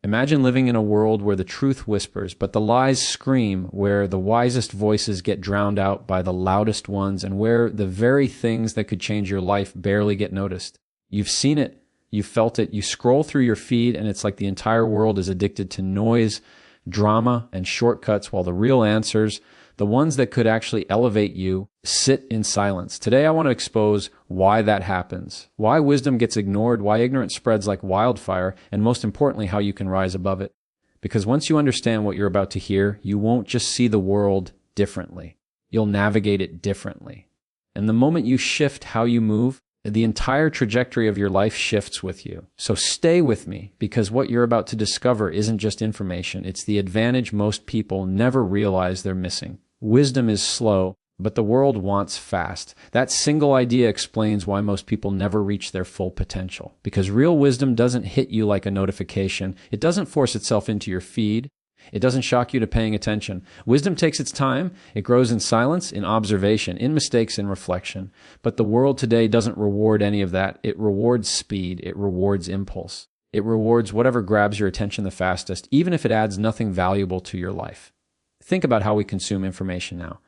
Imagine living in a world where the truth whispers, but the lies scream, where the wisest voices get drowned out by the loudest ones, and where the very things that could change your life barely get noticed. You've seen it, you've felt it, you scroll through your feed, and it's like the entire world is addicted to noise, drama, and shortcuts, while the real answers, the ones that could actually elevate you, sit in silence. Today I want to expose why that happens, why wisdom gets ignored, why ignorance spreads like wildfire, and most importantly, how you can rise above it. Because once you understand what you're about to hear, you won't just see the world differently. You'll navigate it differently. And the moment you shift how you move, the entire trajectory of your life shifts with you. So stay with me, because what you're about to discover isn't just information. It's the advantage most people never realize they're missing. Wisdom is slow, but the world wants fast. That single idea explains why most people never reach their full potential. Because real wisdom doesn't hit you like a notification. It doesn't force itself into your feed. It doesn't shock you to paying attention. Wisdom takes its time. It grows in silence, in observation, in mistakes, in reflection. But the world today doesn't reward any of that. It rewards speed. It rewards impulse. It rewards whatever grabs your attention the fastest, even if it adds nothing valuable to your life. Think about how we consume information now.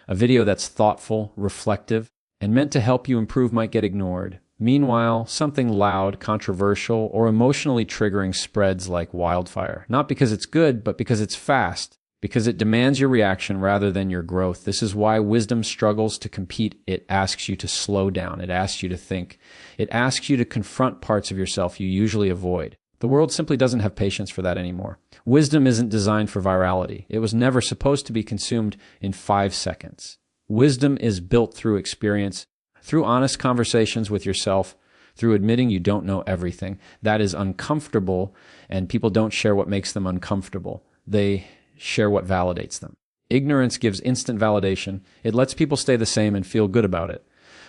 A video that's thoughtful, reflective, and meant to help you improve might get ignored. Meanwhile, something loud, controversial, or emotionally triggering spreads like wildfire. Not because it's good, but because it's fast, because it demands your reaction rather than your growth. This is why wisdom struggles to compete. It asks you to slow down. It asks you to think. It asks you to confront parts of yourself you usually avoid. The world simply doesn't have patience for that anymore. Wisdom isn't designed for virality. It was never supposed to be consumed in 5 seconds. Wisdom is built through experience, through honest conversations with yourself, through admitting you don't know everything. That is uncomfortable, and people don't share what makes them uncomfortable. They share what validates them. Ignorance gives instant validation. It lets people stay the same and feel good about it.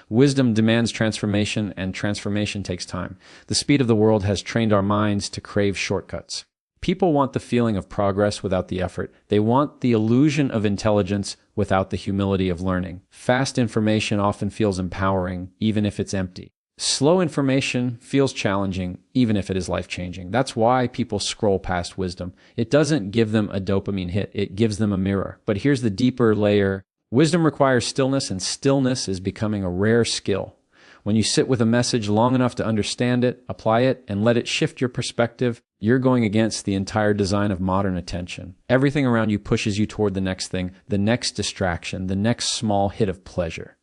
Wisdom demands transformation, and transformation takes time. The speed of the world has trained our minds to crave shortcuts. People want the feeling of progress without the effort. They want the illusion of intelligence without the humility of learning. Fast information often feels empowering, even if it's empty. Slow information feels challenging, even if it is life-changing. That's why people scroll past wisdom. It doesn't give them a dopamine hit. It gives them a mirror. But here's the deeper layer. Wisdom requires stillness, and stillness is becoming a rare skill. When you sit with a message long enough to understand it, apply it, and let it shift your perspective, you're going against the entire design of modern attention. Everything around you pushes you toward the next thing, the next distraction, the next small hit of pleasure.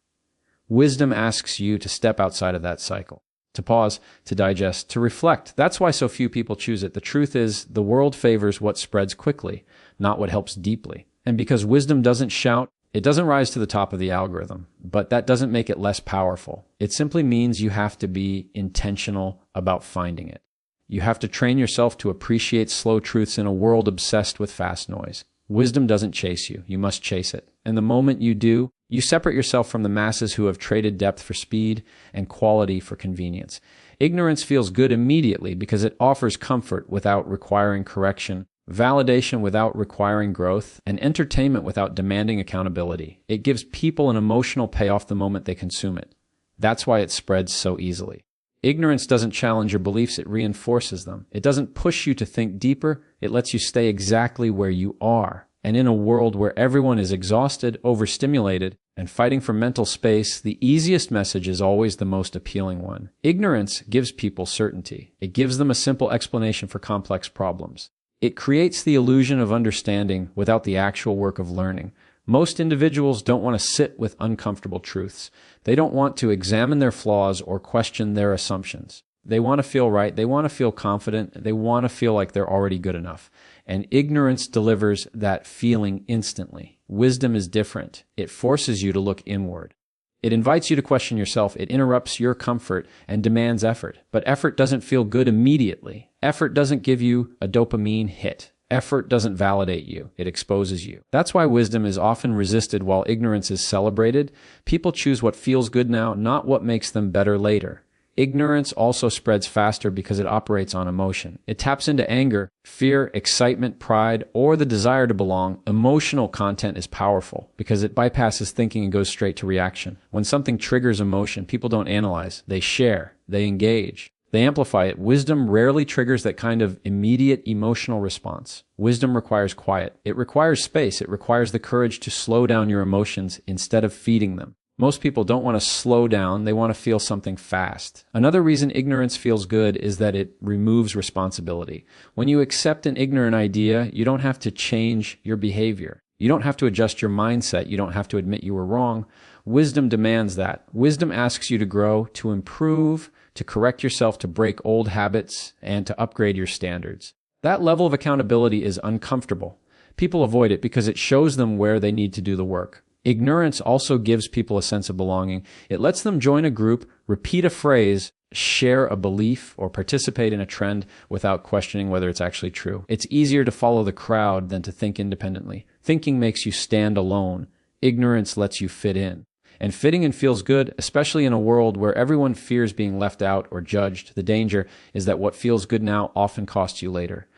Wisdom asks you to step outside of that cycle, to pause, to digest, to reflect. That's why so few people choose it. The truth is, the world favors what spreads quickly, not what helps deeply. And because wisdom doesn't shout, it doesn't rise to the top of the algorithm, but that doesn't make it less powerful. It simply means you have to be intentional about finding it. You have to train yourself to appreciate slow truths in a world obsessed with fast noise. Wisdom doesn't chase you. You must chase it. And the moment you do, you separate yourself from the masses who have traded depth for speed and quality for convenience. Ignorance feels good immediately because it offers comfort without requiring correction, validation without requiring growth, and entertainment without demanding accountability. It gives people an emotional payoff the moment they consume it. That's why it spreads so easily. Ignorance doesn't challenge your beliefs, it reinforces them. It doesn't push you to think deeper, it lets you stay exactly where you are. And in a world where everyone is exhausted, overstimulated, and fighting for mental space, the easiest message is always the most appealing one. Ignorance gives people certainty. It gives them a simple explanation for complex problems. It creates the illusion of understanding without the actual work of learning. Most individuals don't want to sit with uncomfortable truths. They don't want to examine their flaws or question their assumptions. They want to feel right. They want to feel confident. They want to feel like they're already good enough. And ignorance delivers that feeling instantly. Wisdom is different. It forces you to look inward. It invites you to question yourself. It interrupts your comfort and demands effort. But effort doesn't feel good immediately. Effort doesn't give you a dopamine hit. Effort doesn't validate you. It exposes you. That's why wisdom is often resisted while ignorance is celebrated. People choose what feels good now, not what makes them better later. Ignorance also spreads faster because it operates on emotion. It taps into anger, fear, excitement, pride, or the desire to belong. Emotional content is powerful because it bypasses thinking and goes straight to reaction. When something triggers emotion, people don't analyze. They share. They engage. They amplify it. Wisdom rarely triggers that kind of immediate emotional response. Wisdom requires quiet. It requires space. It requires the courage to slow down your emotions instead of feeding them. Most people don't want to slow down. They want to feel something fast. Another reason ignorance feels good is that it removes responsibility. When you accept an ignorant idea, you don't have to change your behavior. You don't have to adjust your mindset. You don't have to admit you were wrong. Wisdom demands that. Wisdom asks you to grow, to improve, to correct yourself, to break old habits, and to upgrade your standards. That level of accountability is uncomfortable. People avoid it because it shows them where they need to do the work. Ignorance also gives people a sense of belonging. It lets them join a group, repeat a phrase, share a belief, or participate in a trend without questioning whether it's actually true. It's easier to follow the crowd than to think independently. Thinking makes you stand alone. Ignorance lets you fit in. And fitting in feels good, especially in a world where everyone fears being left out or judged. The danger is that what feels good now often costs you later.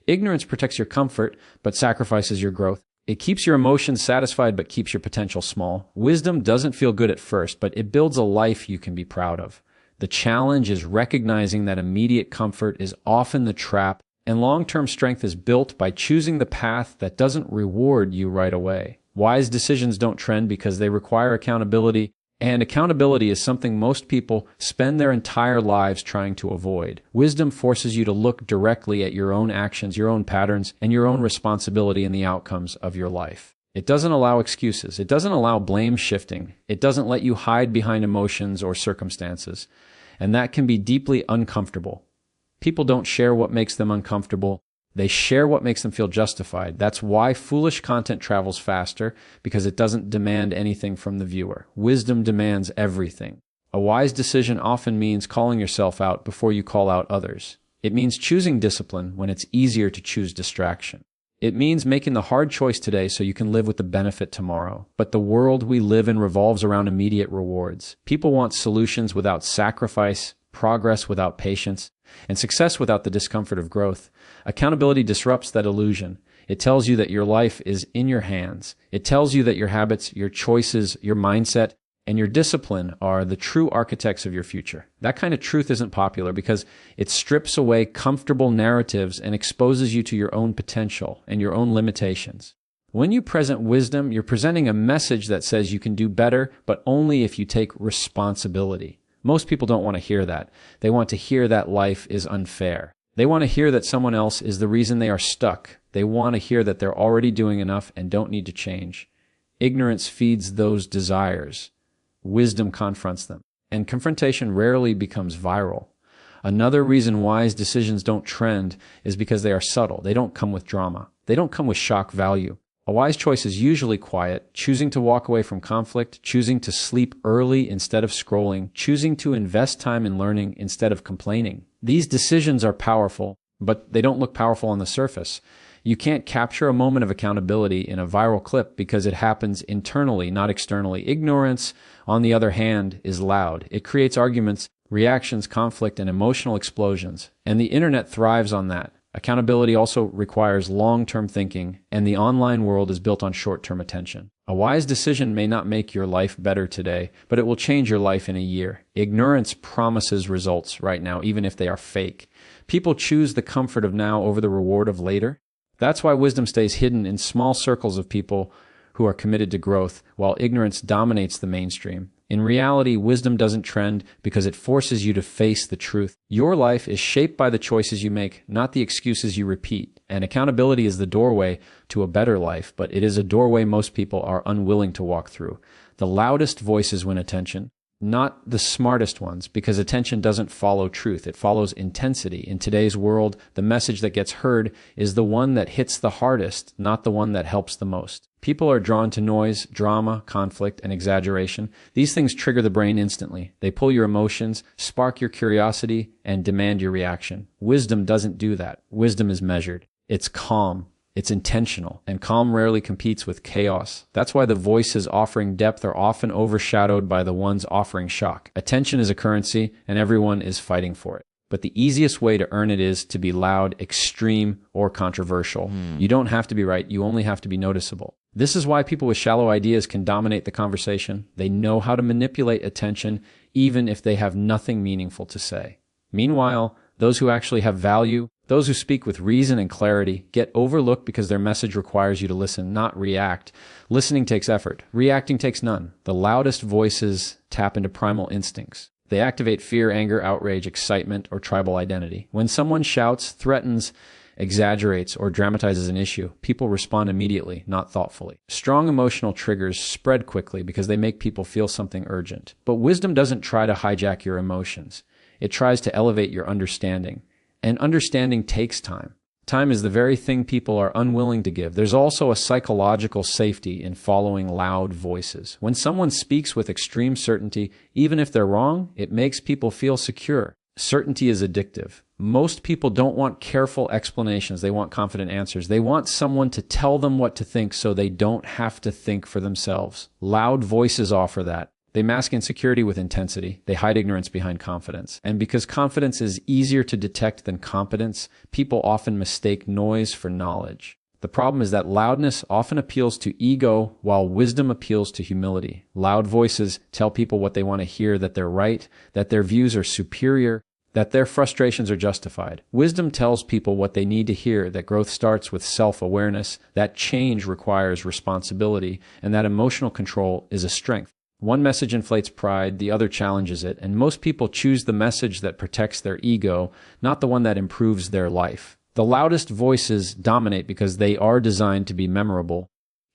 Ignorance protects your comfort, but sacrifices your growth. It keeps your emotions satisfied, but keeps your potential small. Wisdom doesn't feel good at first, but it builds a life you can be proud of. The challenge is recognizing that immediate comfort is often the trap, and long-term strength is built by choosing the path that doesn't reward you right away. Wise decisions don't trend because they require accountability, and accountability is something most people spend their entire lives trying to avoid. Wisdom forces you to look directly at your own actions, your own patterns, and your own responsibility in the outcomes of your life. It doesn't allow excuses. It doesn't allow blame shifting. It doesn't let you hide behind emotions or circumstances. And that can be deeply uncomfortable. People don't share what makes them uncomfortable. They share what makes them feel justified. That's why foolish content travels faster, because it doesn't demand anything from the viewer. Wisdom demands everything. A wise decision often means calling yourself out before you call out others. It means choosing discipline when it's easier to choose distraction. It means making the hard choice today so you can live with the benefit tomorrow. But the world we live in revolves around immediate rewards. People want solutions without sacrifice, progress without patience, and success without the discomfort of growth. Accountability disrupts that illusion. It tells you that your life is in your hands. It tells you that your habits, your choices, your mindset, and your discipline are the true architects of your future. That kind of truth isn't popular because it strips away comfortable narratives and exposes you to your own potential and your own limitations. When you present wisdom, you're presenting a message that says you can do better, but only if you take responsibility. Most people don't want to hear that. They want to hear that life is unfair. They want to hear that someone else is the reason they are stuck. They want to hear that they're already doing enough and don't need to change. Ignorance feeds those desires. Wisdom confronts them. And confrontation rarely becomes viral. Another reason wise decisions don't trend is because they are subtle. They don't come with drama. They don't come with shock value. A wise choice is usually quiet, choosing to walk away from conflict, choosing to sleep early instead of scrolling, choosing to invest time in learning instead of complaining. These decisions are powerful, but they don't look powerful on the surface. You can't capture a moment of accountability in a viral clip because it happens internally, not externally. Ignorance, on the other hand, is loud. It creates arguments, reactions, conflict, and emotional explosions. And the internet thrives on that. Accountability also requires long-term thinking, and the online world is built on short-term attention. A wise decision may not make your life better today, but it will change your life in a year. Ignorance promises results right now, even if they are fake. People choose the comfort of now over the reward of later. That's why wisdom stays hidden in small circles of people who are committed to growth, while ignorance dominates the mainstream. In reality, wisdom doesn't trend because it forces you to face the truth. Your life is shaped by the choices you make, not the excuses you repeat. And accountability is the doorway to a better life, but it is a doorway most people are unwilling to walk through. The loudest voices win attention, not the smartest ones, because attention doesn't follow truth. It follows intensity. In today's world, the message that gets heard is the one that hits the hardest, not the one that helps the most. People are drawn to noise, drama, conflict, and exaggeration. These things trigger the brain instantly. They pull your emotions, spark your curiosity, and demand your reaction. Wisdom doesn't do that. Wisdom is measured. It's calm. It's intentional, and calm rarely competes with chaos. That's why the voices offering depth are often overshadowed by the ones offering shock. Attention is a currency, and everyone is fighting for it. But the easiest way to earn it is to be loud, extreme, or controversial. You don't have to be right. You only have to be noticeable. This is why people with shallow ideas can dominate the conversation. They know how to manipulate attention, even if they have nothing meaningful to say. Meanwhile, those who actually have value, those who speak with reason and clarity, get overlooked because their message requires you to listen, not react. Listening takes effort. Reacting takes none. The loudest voices tap into primal instincts. They activate fear, anger, outrage, excitement, or tribal identity. When someone shouts, threatens, exaggerates, or dramatizes an issue, people respond immediately, not thoughtfully. Strong emotional triggers spread quickly because they make people feel something urgent. But wisdom doesn't try to hijack your emotions. It tries to elevate your understanding. And understanding takes time. Time is the very thing people are unwilling to give. There's also a psychological safety in following loud voices. When someone speaks with extreme certainty, even if they're wrong, it makes people feel secure. Certainty is addictive. Most people don't want careful explanations. They want confident answers. They want someone to tell them what to think so they don't have to think for themselves. Loud voices offer that. They mask insecurity with intensity. They hide ignorance behind confidence. And because confidence is easier to detect than competence, people often mistake noise for knowledge. The problem is that loudness often appeals to ego while wisdom appeals to humility. Loud voices tell people what they want to hear, that they're right, that their views are superior, that their frustrations are justified. Wisdom tells people what they need to hear, that growth starts with self-awareness, that change requires responsibility, and that emotional control is a strength. One message inflates pride, the other challenges it, and most people choose the message that protects their ego, not the one that improves their life. The loudest voices dominate because they are designed to be memorable,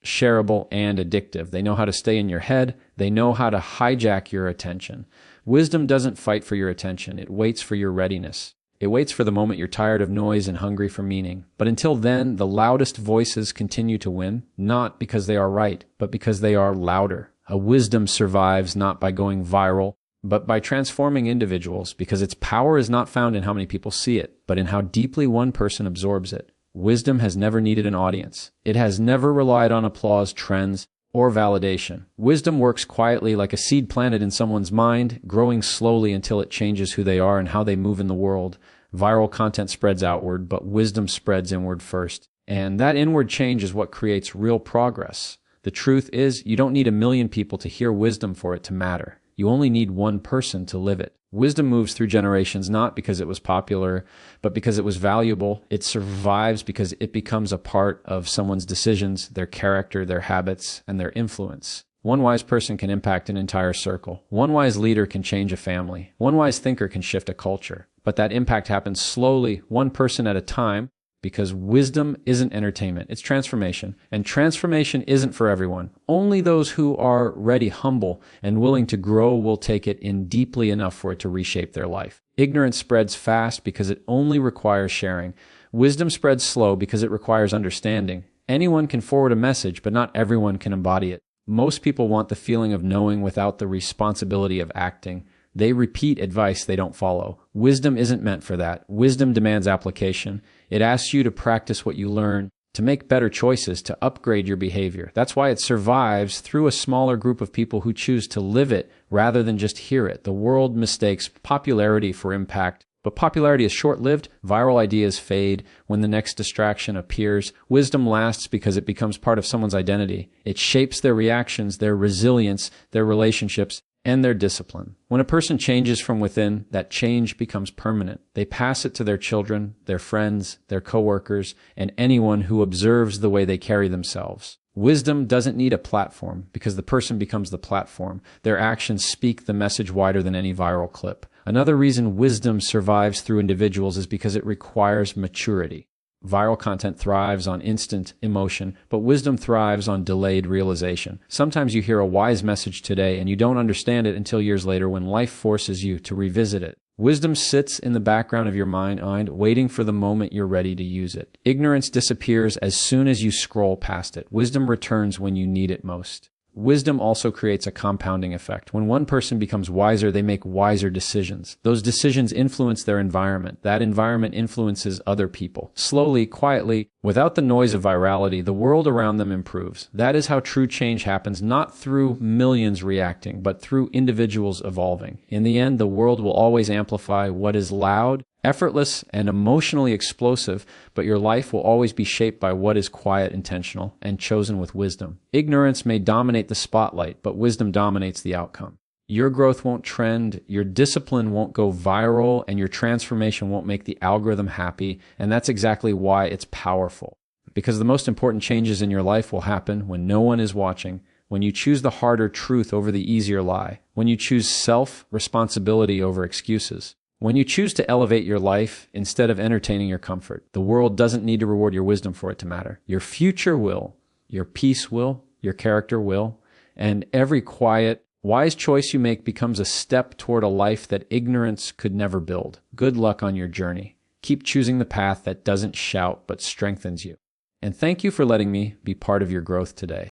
shareable, and addictive. They know how to stay in your head. They know how to hijack your attention. Wisdom doesn't fight for your attention. It waits for your readiness. It waits for the moment you're tired of noise and hungry for meaning. But until then, the loudest voices continue to win, not because they are right, but because they are louder. A wisdom survives not by going viral, but by transforming individuals, because its power is not found in how many people see it, but in how deeply one person absorbs it. Wisdom has never needed an audience. It has never relied on applause, trends, or validation. Wisdom works quietly like a seed planted in someone's mind, growing slowly until it changes who they are and how they move in the world. Viral content spreads outward, but wisdom spreads inward first. And that inward change is what creates real progress. The truth is, you don't need 1 million people to hear wisdom for it to matter. You only need one person to live it. Wisdom moves through generations not because it was popular, but because it was valuable. It survives because it becomes a part of someone's decisions, their character, their habits, and their influence. One wise person can impact an entire circle. One wise leader can change a family. One wise thinker can shift a culture. But that impact happens slowly, one person at a time, because wisdom isn't entertainment, it's transformation. And transformation isn't for everyone. Only those who are ready, humble, and willing to grow will take it in deeply enough for it to reshape their life. Ignorance spreads fast because it only requires sharing. Wisdom spreads slow because it requires understanding. Anyone can forward a message, but not everyone can embody it. Most people want the feeling of knowing without the responsibility of acting. They repeat advice they don't follow. Wisdom isn't meant for that. Wisdom demands application. It asks you to practice what you learn, to make better choices, to upgrade your behavior. That's why it survives through a smaller group of people who choose to live it rather than just hear it. The world mistakes popularity for impact, but popularity is short-lived. Viral ideas fade when the next distraction appears. Wisdom lasts because it becomes part of someone's identity. It shapes their reactions, their resilience, their relationships, and their discipline. When a person changes from within, that change becomes permanent. They pass it to their children, their friends, their coworkers, and anyone who observes the way they carry themselves. Wisdom doesn't need a platform because the person becomes the platform. Their actions speak the message wider than any viral clip. Another reason wisdom survives through individuals is because it requires maturity. Viral content thrives on instant emotion, but wisdom thrives on delayed realization. Sometimes you hear a wise message today and you don't understand it until years later when life forces you to revisit it. Wisdom sits in the background of your mind, waiting for the moment you're ready to use it. Ignorance disappears as soon as you scroll past it. Wisdom returns when you need it most. Wisdom also creates a compounding effect. When one person becomes wiser, they make wiser decisions. Those decisions influence their environment. That environment influences other people. Slowly, quietly, without the noise of virality, the world around them improves. That is how true change happens, not through millions reacting, but through individuals evolving. In the end, the world will always amplify what is loud, effortless, and emotionally explosive, but your life will always be shaped by what is quiet, intentional, and chosen with wisdom. Ignorance may dominate the spotlight, but wisdom dominates the outcome. Your growth won't trend, your discipline won't go viral, and your transformation won't make the algorithm happy. And that's exactly why it's powerful. Because the most important changes in your life will happen when no one is watching, when you choose the harder truth over the easier lie, when you choose self-responsibility over excuses, when you choose to elevate your life instead of entertaining your comfort. The world doesn't need to reward your wisdom for it to matter. Your future will, your peace will, your character will, and every quiet, wise choice you make becomes a step toward a life that ignorance could never build. Good luck on your journey. Keep choosing the path that doesn't shout but strengthens you. And thank you for letting me be part of your growth today.